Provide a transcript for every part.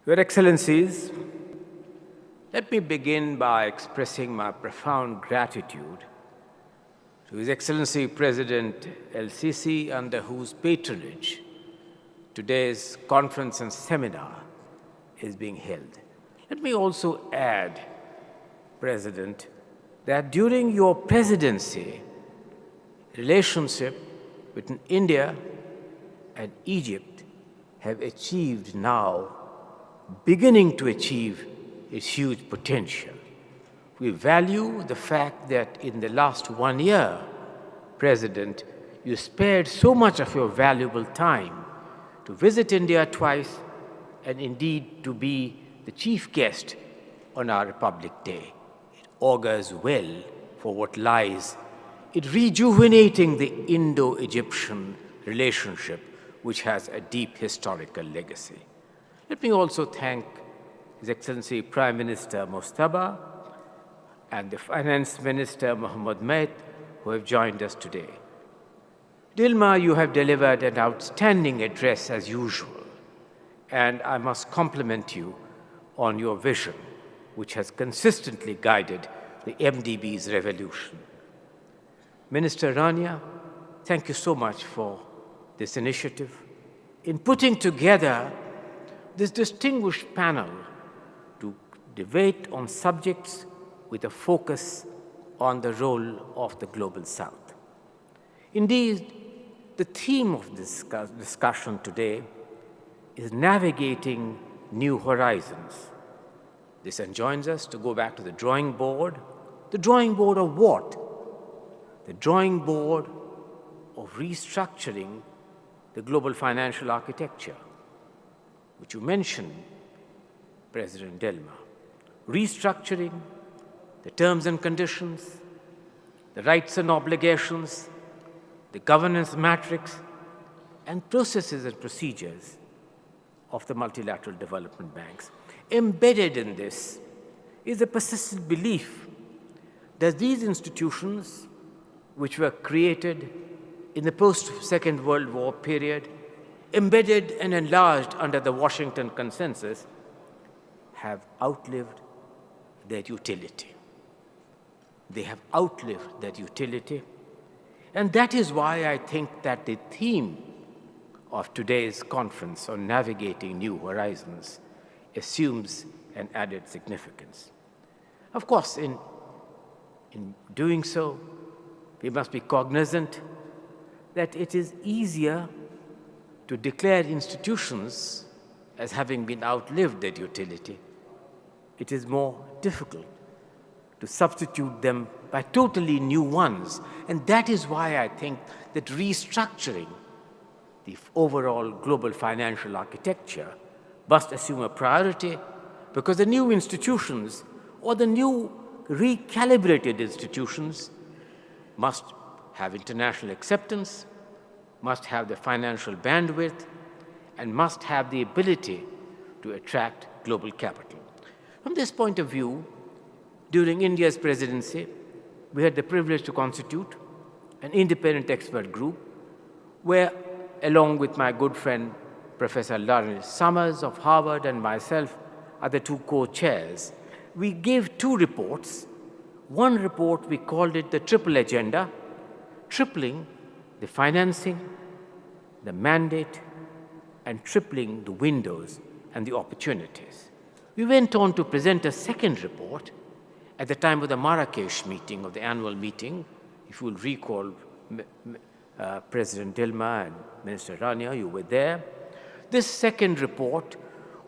Your Excellencies, let me begin by expressing my profound gratitude to His Excellency President El-Sisi, under whose patronage today's conference and seminar is being held. Let me also add, President, that during your presidency, relationship between India and Egypt have achieved now, beginning to achieve its huge potential. We value the fact that in the last 1 year, President, you spared so much of your valuable time to visit India twice and indeed to be the chief guest on our Republic Day. It augurs well for what lies in rejuvenating the Indo-Egyptian relationship, which has a deep historical legacy. Let me also thank His Excellency Prime Minister Mostaba and the Finance Minister Mohammed Met, who have joined us today. Dilma, you have delivered an outstanding address as usual, and I must compliment you on your vision, which has consistently guided the NDB's revolution. Minister Rania, thank you so much for this initiative in putting together this distinguished panel to debate on subjects with a focus on the role of the Global South. Indeed, the theme of this discussion today is Navigating New Horizons. This enjoins us to go back to the drawing board. The drawing board of what? The drawing board of restructuring the global financial architecture, which you mentioned, President Dilma. Restructuring the terms and conditions, the rights and obligations, the governance matrix, and processes and procedures of the multilateral development banks. Embedded in this is a persistent belief that these institutions, which were created in the post-Second World War period, embedded and enlarged under the Washington Consensus, have outlived their utility. They have outlived their utility. And that is why I think that the theme of today's conference on Navigating New Horizons assumes an added significance. Of course, in doing so, we must be cognizant that it is easier to declare institutions as having been outlived their utility. It is more difficult to substitute them by totally new ones. And that is why I think that restructuring the overall global financial architecture must assume a priority, because the new institutions or the new recalibrated institutions must have international acceptance, must have the financial bandwidth, and must have the ability to attract global capital. From this point of view, during India's presidency, we had the privilege to constitute an independent expert group where, along with my good friend Professor Lawrence Summers of Harvard and myself, are the two co-chairs, we gave two reports. One report, we called it the Triple Agenda, tripling the financing, the mandate, and tripling the windows and the opportunities. We went on to present a second report at the time of the Marrakesh meeting, of the annual meeting. If you will recall, President Dilma and Minister Rania, you were there. This second report,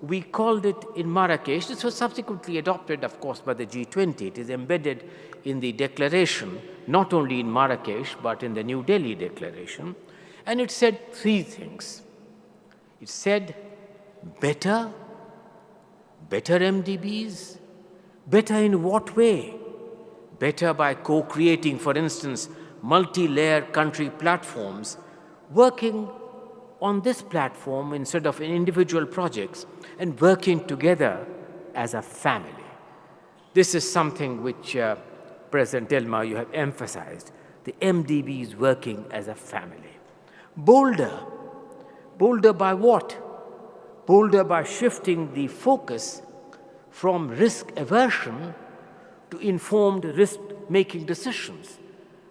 we called it in Marrakesh. This was subsequently adopted, of course, by the G20. It is embedded in the declaration, not only in Marrakesh, but in the New Delhi declaration. And it said three things. It said better MDBs. Better in what way? Better by co-creating, for instance, multi-layer country platforms, working on this platform instead of in individual projects, and working together as a family. This is something which, President Dilma, you have emphasized, the MDBs working as a family. Bolder by what? bolder by shifting the focus from risk aversion to informed risk-making decisions,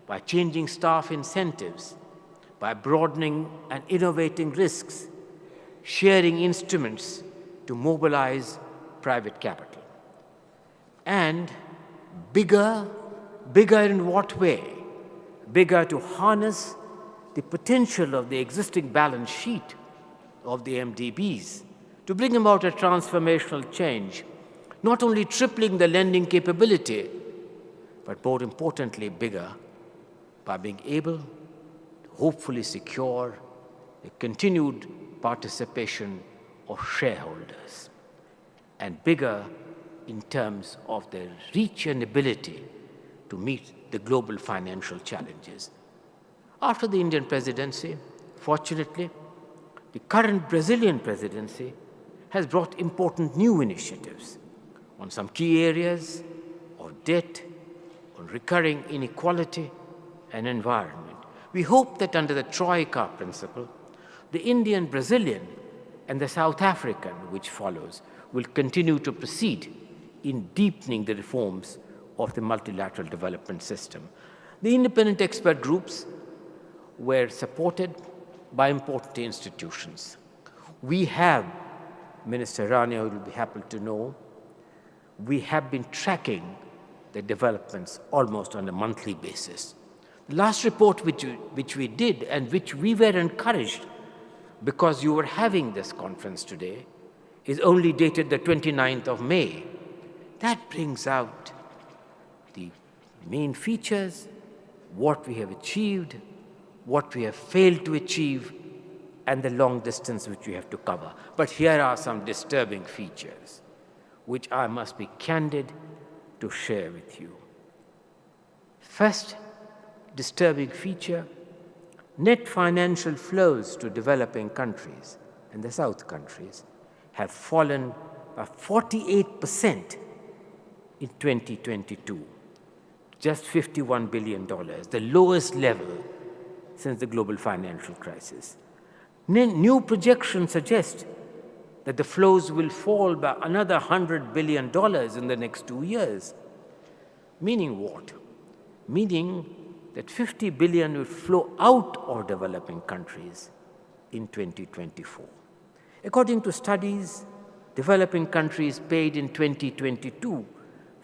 by changing staff incentives, by broadening and innovating risks, sharing instruments to mobilize private capital. And bigger in what way? Bigger to harness the potential of the existing balance sheet of the NDBs, to bring about a transformational change, not only tripling the lending capability, but more importantly, bigger by being able to hopefully secure the continued participation of shareholders, and bigger in terms of their reach and ability to meet the global financial challenges. After the Indian presidency, fortunately, the current Brazilian presidency has brought important new initiatives on some key areas of debt, on recurring inequality, and environment. We hope that under the Troika principle, the Indian, Brazilian, and the South African, which follows, will continue to proceed in deepening the reforms of the multilateral development system. The independent expert groups were supported by important institutions. We have, Minister Rania will be happy to know, we have been tracking the developments almost on a monthly basis. The last report which we did and which we were encouraged because you were having this conference today is only dated the 29th of May. That brings out the main features, what we have achieved, what we have failed to achieve, and the long distance which we have to cover. But here are some disturbing features, which I must be candid to share with you. First disturbing feature, net financial flows to developing countries and the South countries have fallen by 48% in 2022, just $51 billion, the lowest level since the global financial crisis. New projections suggest that the flows will fall by another $100 billion in the next 2 years. Meaning what? Meaning that $50 billion will flow out of developing countries in 2024. According to studies, developing countries paid in 2022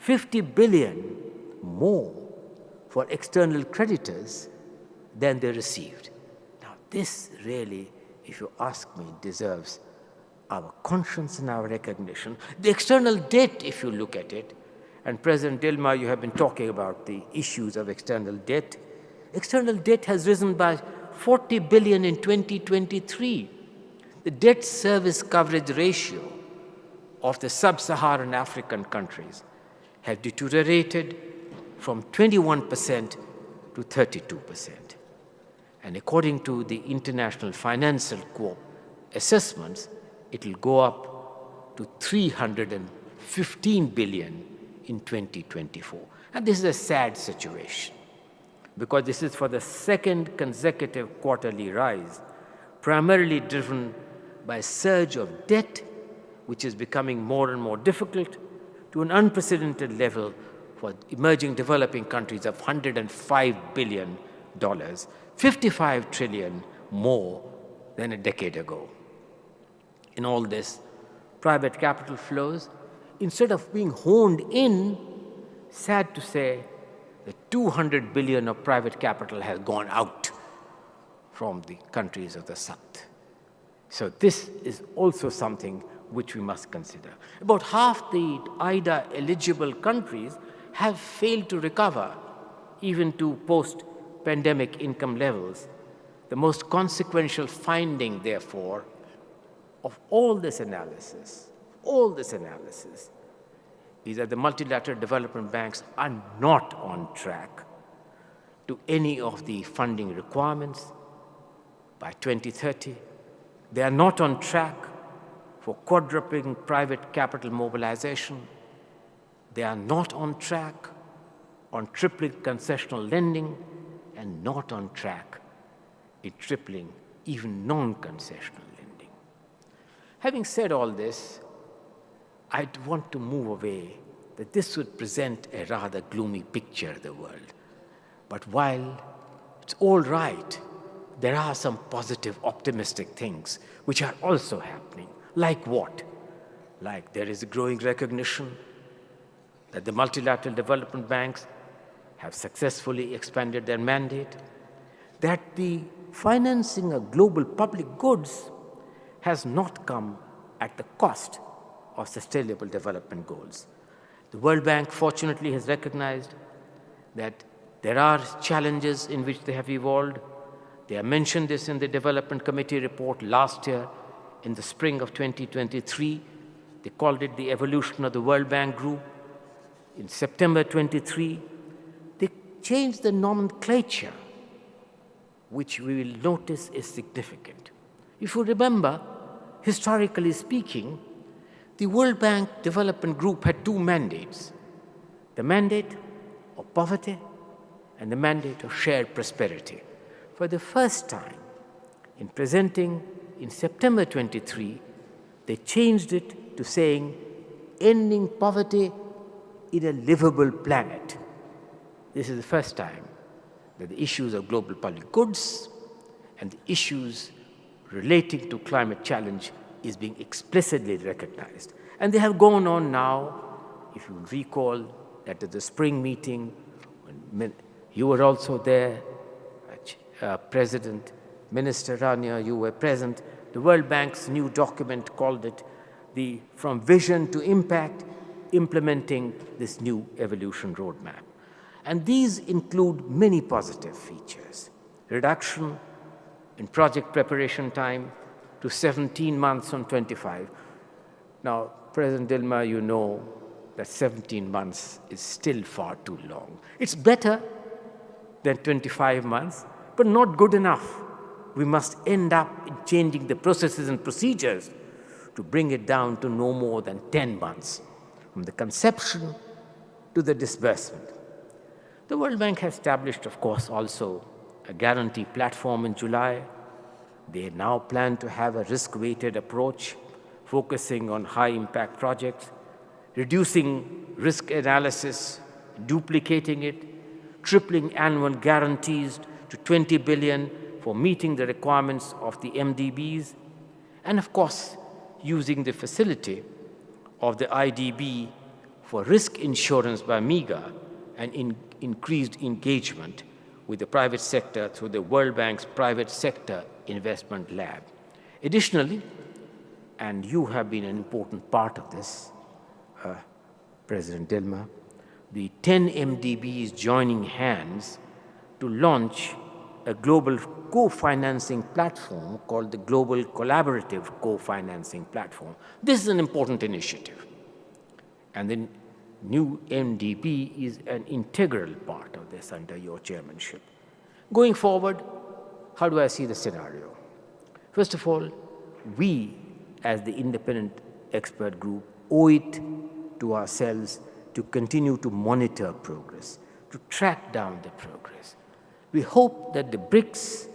$50 billion more for external creditors than they received. Now, this really, if you ask me, deserves our conscience and our recognition. The external debt, if you look at it, and President Dilma, you have been talking about the issues of external debt. External debt has risen by $40 billion in 2023. The debt service coverage ratio of the sub-Saharan African countries have deteriorated from 21% to 32%. And according to the International Financial Corp assessments, it will go up to $315 billion in 2024. And this is a sad situation because this is for the second consecutive quarterly rise, primarily driven by a surge of debt, which is becoming more and more difficult, to an unprecedented level for emerging developing countries of $105 billion, 55 trillion more than a decade ago. In all this, private capital flows, instead of being honed in, sad to say, the $200 billion of private capital has gone out from the countries of the South. So this is also something which we must consider. About half the IDA-eligible countries have failed to recover even to post-pandemic income levels. The most consequential finding, therefore, of all this analysis, is that the multilateral development banks are not on track to any of the funding requirements by 2030. They are not on track for quadrupling private capital mobilization. They are not on track on tripling concessional lending and not on track in tripling even non-concessional lending. Having said all this, I'd want to move away that this would present a rather gloomy picture of the world. But while it's all right, there are some positive, optimistic things which are also happening. Like what? Like there is a growing recognition that the multilateral development banks have successfully expanded their mandate, that the financing of global public goods has not come at the cost of sustainable development goals. The World Bank, fortunately, has recognized that there are challenges in which they have evolved. They have mentioned this in the Development Committee report last year in the spring of 2023. They called it the evolution of the World Bank Group. In September 23, they changed the nomenclature, which we will notice is significant. If you remember, historically speaking, the World Bank Development Group had two mandates: the mandate of poverty and the mandate of shared prosperity. For the first time, in presenting in September 23, they changed it to saying ending poverty in a livable planet. This is the first time that the issues of global public goods and the issues relating to climate challenge is being explicitly recognized. And they have gone on now, if you recall, that at the spring meeting, when you were also there, President, Minister Rania, you were present, the World Bank's new document called it the From Vision to Impact, implementing this new evolution roadmap. And these include many positive features: reduction in project preparation time to 17 months from 25. Now, President Dilma, you know that 17 months is still far too long. It's better than 25 months, but not good enough. We must end up in changing the processes and procedures to bring it down to no more than 10 months, from the conception to the disbursement. The World Bank has established, of course, also a guarantee platform in July. They now plan to have a risk-weighted approach, focusing on high-impact projects, reducing risk analysis, duplicating it, tripling annual guarantees to 20 billion for meeting the requirements of the MDBs, and of course, using the facility of the IDB for risk insurance by MEGA and increased engagement with the private sector through the World Bank's Private Sector Investment Lab. Additionally, and you have been an important part of this, President Dilma, the 10 MDBs joining hands to launch a global co-financing platform called the Global Collaborative Co-Financing Platform. This is an important initiative. And the new NDB is an integral part of this under your chairmanship. Going forward, how do I see the scenario? First of all, we, as the independent expert group, owe it to ourselves to continue to monitor progress, to track down the progress. We hope that the BRICS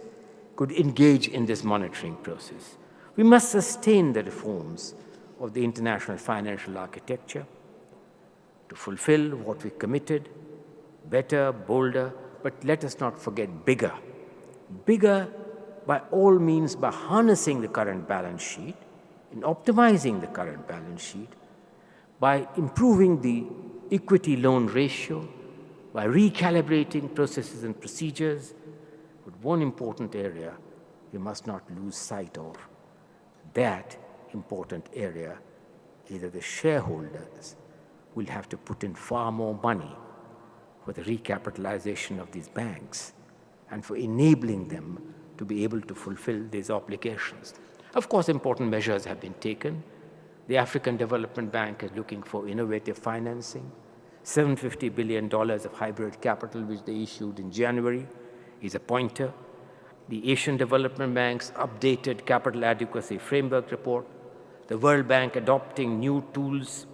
could engage in this monitoring process. We must sustain the reforms of the international financial architecture to fulfill what we committed, better, bolder, but let us not forget bigger. Bigger by all means by harnessing the current balance sheet, in optimizing the current balance sheet, by improving the equity loan ratio, by recalibrating processes and procedures. But one important area we must not lose sight of. That important area is that the shareholders will have to put in far more money for the recapitalization of these banks and for enabling them to be able to fulfill these obligations. Of course, important measures have been taken. The African Development Bank is looking for innovative financing. $750 billion of hybrid capital, which they issued in January, is a pointer. The Asian Development Bank's updated capital adequacy framework report, the World Bank adopting new tools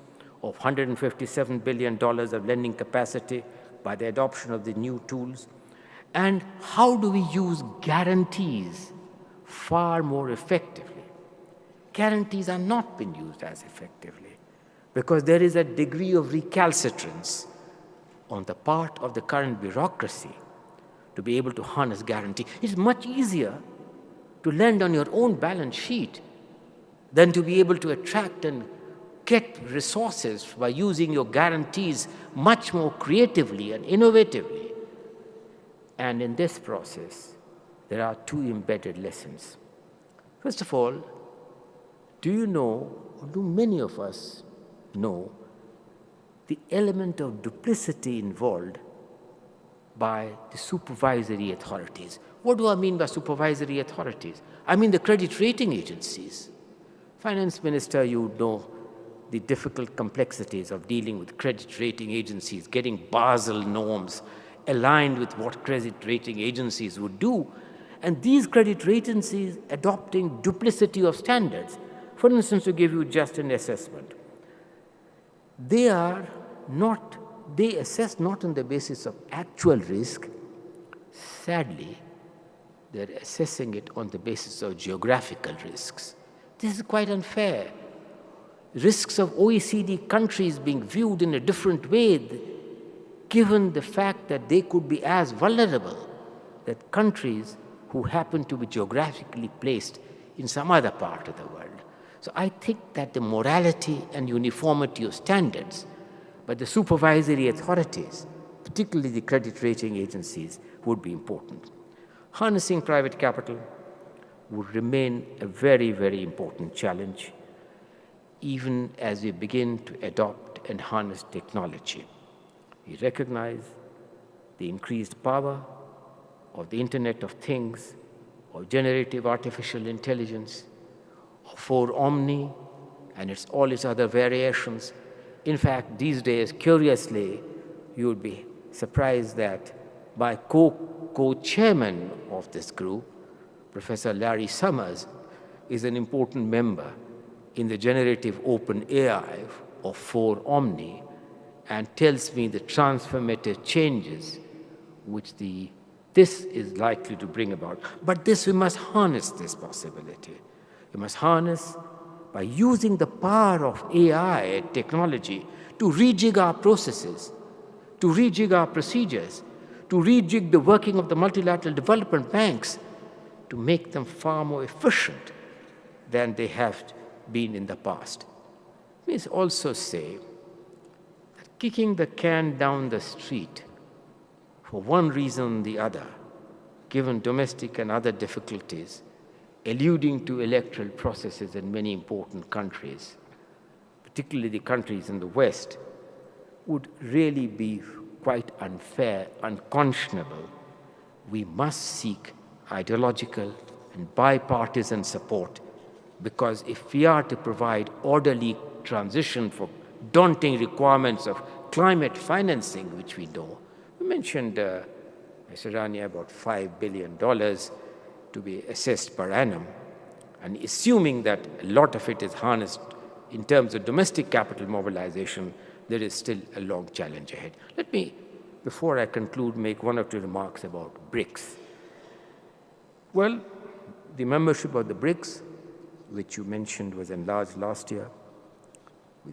of $157 billion of lending capacity by the adoption of the new tools. And how do we use guarantees far more effectively? guarantees are not being used as effectively because there is a degree of recalcitrance on the part of the current bureaucracy to be able to harness guarantee. It's much easier to lend on your own balance sheet than to be able to attract and get resources by using your guarantees much more creatively and innovatively. And in this process, there are two embedded lessons. First of all, do you know, or do many of us know, the element of duplicity involved by the supervisory authorities? What do I mean by supervisory authorities? I mean the credit rating agencies. Finance Minister, you know the difficult complexities of dealing with credit rating agencies, getting Basel norms aligned with what credit rating agencies would do, and these credit rating agencies adopting duplicity of standards. For instance, to give you just an assessment, they assess not on the basis of actual risk. Sadly, they're assessing it on the basis of geographical risks. This is quite unfair. Risks of OECD countries being viewed in a different way, given the fact that they could be as vulnerable that countries who happen to be geographically placed in some other part of the world. So I think that the morality and uniformity of standards by the supervisory authorities, particularly the credit rating agencies, would be important. Harnessing private capital would remain a very, very important challenge, even as we begin to adopt and harness technology. We recognize the increased power of the Internet of Things, of generative artificial intelligence, of 4 Omni, and all its other variations. In fact, these days, curiously, you would be surprised that my co-chairman of this group, Professor Larry Summers, is an important member in the generative open AI of 4 Omni and tells me the transformative changes which this is likely to bring about. But we must harness this possibility. We must harness by using the power of AI technology to rejig our processes, to rejig our procedures, to rejig the working of the multilateral development banks, to make them far more efficient than they have been in the past. We must also say that kicking the can down the street for one reason or the other, given domestic and other difficulties, alluding to electoral processes in many important countries, particularly the countries in the West, would really be quite unfair, unconscionable. We must seek ideological and bipartisan support, because if we are to provide orderly transition for daunting requirements of climate financing, which we know, we mentioned, Mr. Rania, about $5 billion to be assessed per annum, and assuming that a lot of it is harnessed in terms of domestic capital mobilization, there is still a long challenge ahead. Let me, before I conclude, make one or two remarks about BRICS. Well, the membership of the BRICS, which you mentioned, was enlarged last year. We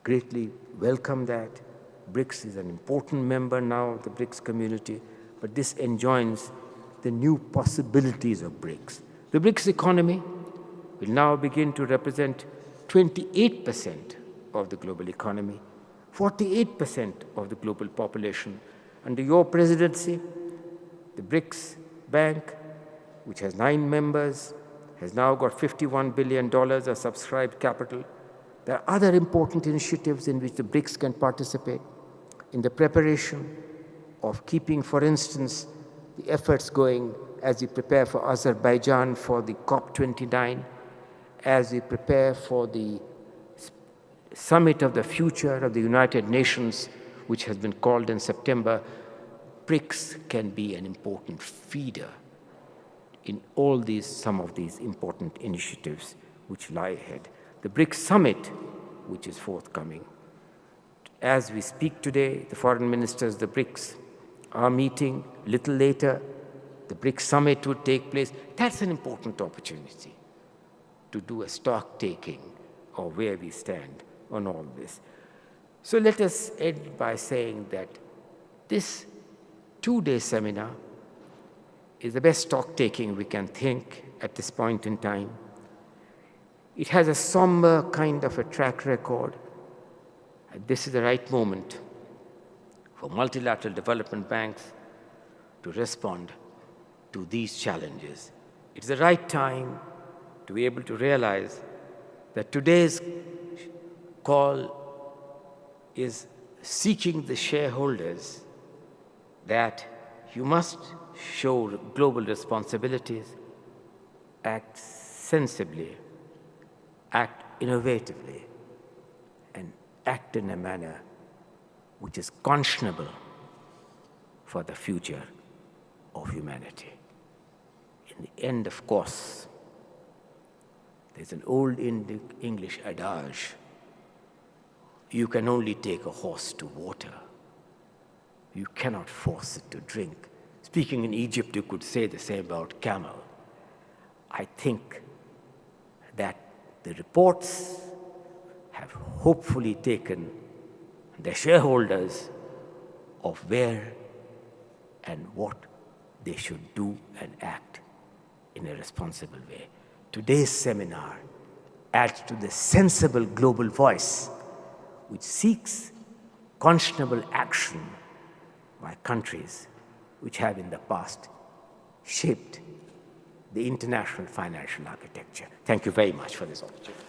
greatly welcome that. BRICS is an important member now of the BRICS community, but this enjoins the new possibilities of BRICS. The BRICS economy will now begin to represent 28% of the global economy, 48% of the global population. Under your presidency, the BRICS Bank, which has 9 members, has now got $51 billion of subscribed capital. There are other important initiatives in which the BRICS can participate in the preparation of keeping, for instance, the efforts going as we prepare for Azerbaijan for the COP29, as we prepare for the Summit of the Future of the United Nations, which has been called in September. BRICS can be an important feeder in some of these important initiatives which lie ahead. The BRICS Summit, which is forthcoming. As we speak today, the foreign ministers of the BRICS are meeting. A little later, the BRICS Summit would take place. That's an important opportunity. to do a stock taking of where we stand on all this. So let us end by saying that this 2-day seminar is the best stock taking we can think at this point in time. It has a somber kind of a track record. And this is the right moment for multilateral development banks to respond to these challenges. It's the right time to be able to realize that today's call is seeking the shareholders that you must show global responsibilities, act sensibly, act innovatively, and act in a manner which is conscionable for the future of humanity. In the end, of course, there's an old English adage: you can only take a horse to water. You cannot force it to drink. Speaking in Egypt, you could say the same about camel. I think that the reports have hopefully taken the shareholders of where and what they should do and act in a responsible way. Today's seminar adds to the sensible global voice which seeks conscionable action by countries which have in the past shaped the international financial architecture. Thank you very much for this opportunity.